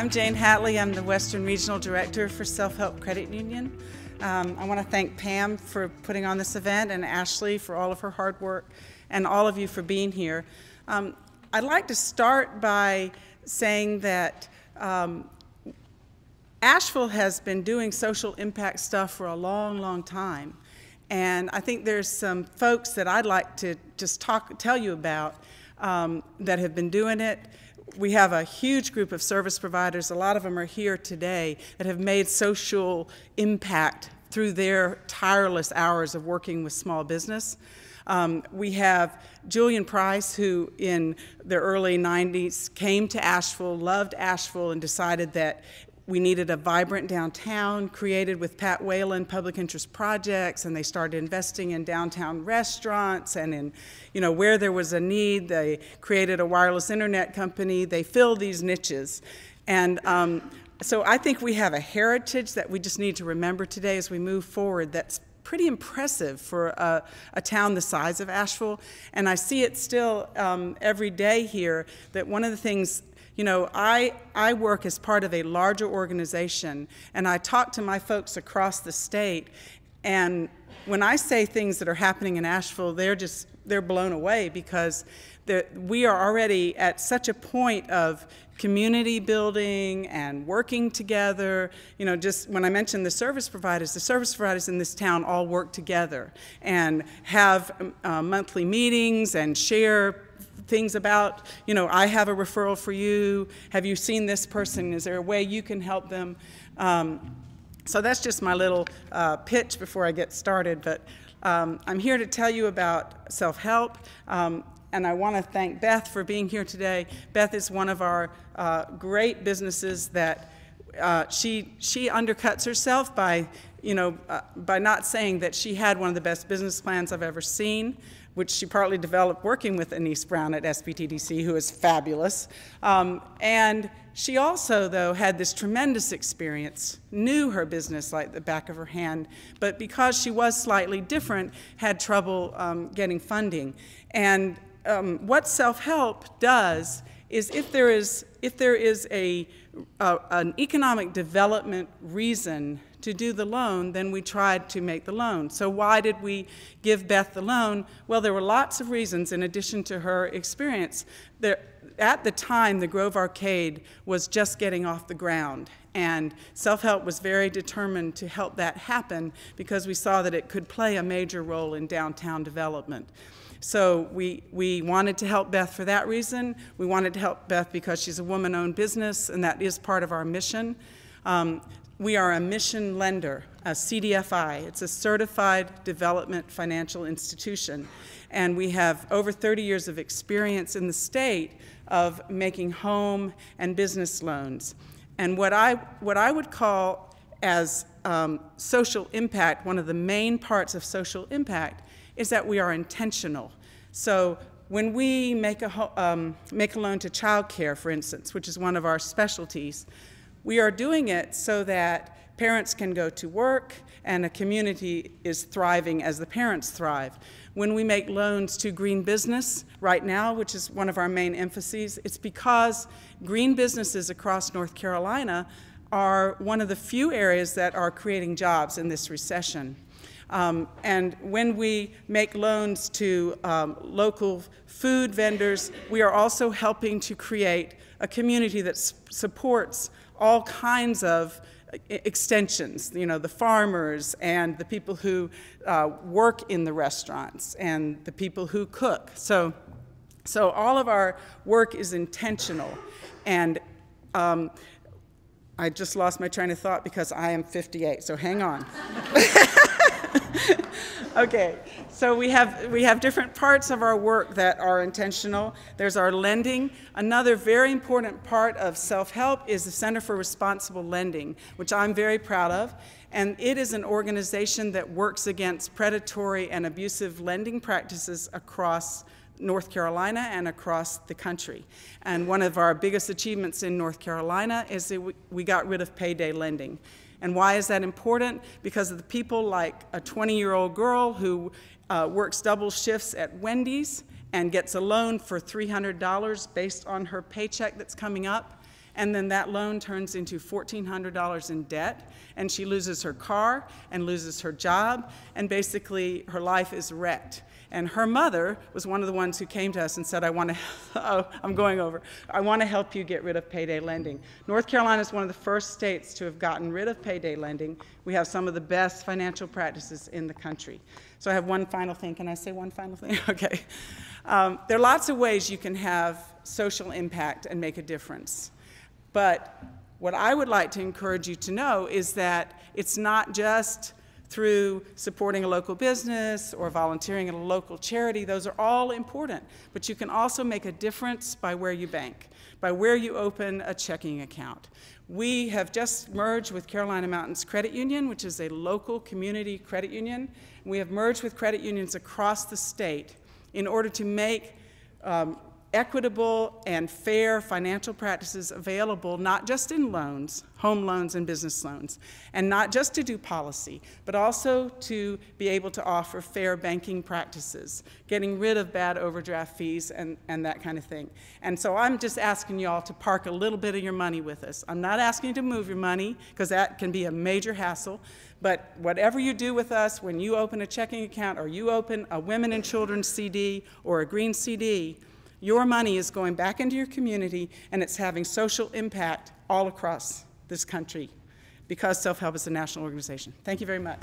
I'm Jane Hatley. I'm the Western Regional Director for Self-Help Credit Union. I want to thank Pam for putting on this event and Ashley for all of her hard work and all of you for being here. I'd like to start by saying that Asheville has been doing social impact stuff for a long, long time. And I think there's some folks that I'd like to just tell you about that have been doing it. We have a huge group of service providers, a lot of them are here today, that have made social impact through their tireless hours of working with small business. We have Julian Price, who in the early 90s came to Asheville, loved Asheville, and decided that we needed a vibrant downtown, created with Pat Whalen public interest projects, and they started investing in downtown restaurants and in, where there was a need, they created a wireless internet company. They filled these niches. And so I think we have a heritage that we just need to remember today as we move forward that's pretty impressive for a town the size of Asheville. And I see it still every day here that one of the things, I work as part of a larger organization, and I talk to my folks across the state, and when I say things that are happening in Asheville, they're blown away because we are already at such a point of community building and working together. Just when I mentioned the service providers in this town all work together and have monthly meetings and share things about, I have a referral for you. Have you seen this person? Is there a way you can help them? So that's just my little pitch before I get started. But I'm here to tell you about self-help. And I want to thank Beth for being here today. Beth is one of our great businesses that she undercuts herself by not saying that she had one of the best business plans I've ever seen, which she partly developed working with Anise Brown at SBTDC, who is fabulous. And she also, though, had this tremendous experience, knew her business like the back of her hand, but because she was slightly different, had trouble getting funding. And what self-help does is if there is an economic development reason to do the loan, then we tried to make the loan. So why did we give Beth the loan? Well, there were lots of reasons in addition to her experience. At the time, the Grove Arcade was just getting off the ground, and self-help was very determined to help that happen because we saw that it could play a major role in downtown development. So we wanted to help Beth for that reason. We wanted to help Beth because she's a woman-owned business, and that is part of our mission. We are a mission lender, a CDFI. It's a Certified Development Financial Institution. And we have over 30 years of experience in the state of making home and business loans. And what I would call as social impact, one of the main parts of social impact, is that we are intentional. So when we make a loan to child care, for instance, which is one of our specialties, we are doing it so that parents can go to work and a community is thriving as the parents thrive. When we make loans to green business right now, which is one of our main emphases, it's because green businesses across North Carolina are one of the few areas that are creating jobs in this recession. And when we make loans to local food vendors, we are also helping to create a community that supports all kinds of extensions, the farmers and the people who work in the restaurants and the people who cook. So all of our work is intentional. And I just lost my train of thought because I am 58, so hang on. Okay, so we have different parts of our work that are intentional. There's our lending. Another very important part of self-help is the Center for Responsible Lending, which I'm very proud of. And it is an organization that works against predatory and abusive lending practices across North Carolina and across the country. And one of our biggest achievements in North Carolina is that we got rid of payday lending. And why is that important? Because of the people like a 20-year-old girl who works double shifts at Wendy's and gets a loan for $300 based on her paycheck that's coming up. and then that loan turns into $1,400 in debt, and she loses her car and loses her job, and basically her life is wrecked. And her mother was one of the ones who came to us and said, I want to help you get rid of payday lending. North Carolina is one of the first states to have gotten rid of payday lending. We have some of the best financial practices in the country. So I have one final thing. Can I say one final thing? Okay. There are lots of ways you can have social impact and make a difference. But what I would like to encourage you to know is that it's not just through supporting a local business or volunteering at a local charity. Those are all important, but you can also make a difference by where you bank, by where you open a checking account. We have just merged with Carolina Mountains Credit Union, which is a local community credit union. We have merged with credit unions across the state in order to make equitable and fair financial practices available, not just in loans, home loans and business loans, and not just to do policy, but also to be able to offer fair banking practices, getting rid of bad overdraft fees and that kind of thing. And so I'm just asking you all to park a little bit of your money with us. I'm not asking you to move your money, because that can be a major hassle, but whatever you do with us, when you open a checking account or you open a Women and Children CD or a Green CD, your money is going back into your community, and it's having social impact all across this country, because Self-Help is a national organization. Thank you very much.